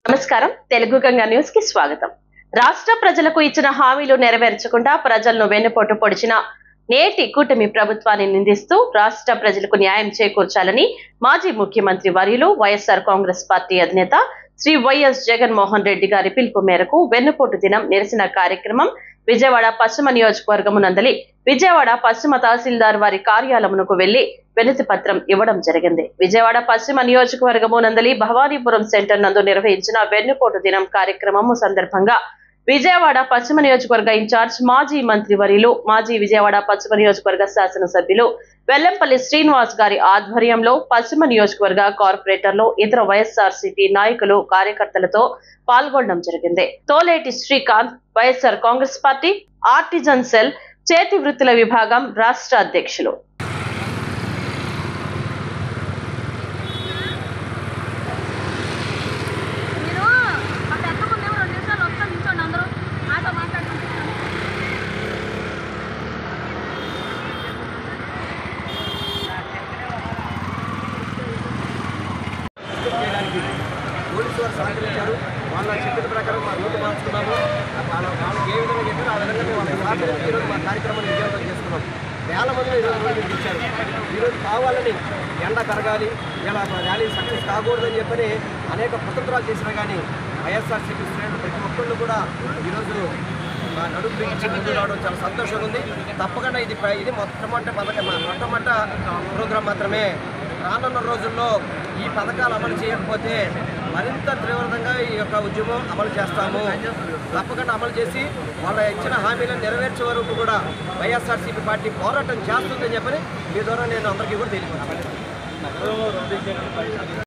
నమస్కారం తెలుగు గంగా న్యూస్ కి స్వాగతం. రాష్ట్ర ప్రజలకు ఇచ్చిన హామీలు నెరవేర్చకుండా ప్రజలను వెన్నుపోటు పొడిచిన నేటి కూటమి ప్రభుత్వాన్ని నిందిస్తూ రాష్ట్ర ప్రజలకు న్యాయం చేకూర్చాలని మాజీ ముఖ్యమంత్రి వర్యులు వైఎస్ఆర్ కాంగ్రెస్ పార్టీ అధినేత శ్రీ వైఎస్ జగన్మోహన్ రెడ్డి గారి పిలుపు మేరకు వెన్నుపోటు దినం నిరసన కార్యక్రమం విజయవాడ పశ్చిమ నియోజకవర్గము నందలి విజయవాడ పశ్చిమ తహసీల్దార్ వారి కార్యాలయమునకు వెళ్లి వినతి పత్రం ఇవ్వడం జరిగింది. విజయవాడ పశ్చిమ నియోజకవర్గము నందలి భవానీపురం సెంటర్ నందు నిర్వహించిన వెన్నుపోటు దినం కార్యక్రమము సందర్భంగా విజయవాడ పశ్చిమ నియోజకవర్గ ఇన్ఛార్జ్ మాజీ మంత్రి వర్యులు మాజీ విజయవాడ పశ్చిమ నియోజకవర్గ శాసనసభ్యులు వెల్లంపల్లి శ్రీనివాస్ గారి ఆధ్వర్యంలో పశ్చిమ నియోజకవర్గ కార్పొరేటర్లు ఇతర వైఎస్ఆర్సీపీ నాయకులు కార్యకర్తలతో పాల్గొనడం జరిగింది. Toleti Srikanth YSR Congress party artisan cell చేతి వృత్తుల విభాగం రాష్ట్ర అధ్యక్షులు. పోలీసు వారు సహకరించారు. వాళ్ళ చెప్పిన ప్రకారం మా రూట్ మార్చుకున్నాము. వాళ్ళకి ఏ విధంగా చెప్పారో ఆ విధంగా వాళ్ళకి సహకరించి ఈరోజు మా కార్యక్రమాన్ని విజయవంతం చేసుకున్నాం. వేల మందిని ఈరోజు రోడ్డు ఇచ్చారు. ఈరోజు కావాలని ఎండ కరగాలి, ఇలా ర్యాలీ సక్సెస్ కాకూడదని చెప్పని అనేక కుతంత్రాలు చేసినా కానీ వైఎస్ఆర్సీపీ శ్రేణులు ప్రతి ఒక్కళ్ళు కూడా ఈరోజు నడుపు బిగించి ముందు రావడం చాలా సంతోషంగా ఉంది. తప్పకుండా ఇది మొట్టమొదట ప్రోగ్రాం మాత్రమే. రానున్న రోజుల్లో ఈ పథకాలు అమలు చేయకపోతే మరింత తీవ్రంగా ఈ యొక్క ఉద్యమం అమలు చేస్తాము. తప్పకుండా అమలు చేసి వాళ్ళ ఇచ్చిన హామీలను నెరవేర్చే వరకు కూడా వైఎస్ఆర్సీపీ పార్టీ పోరాటం చేస్తుందని చెప్పని మీ ద్వారా నేను అందరికీ కూడా తెలియజేస్తాను.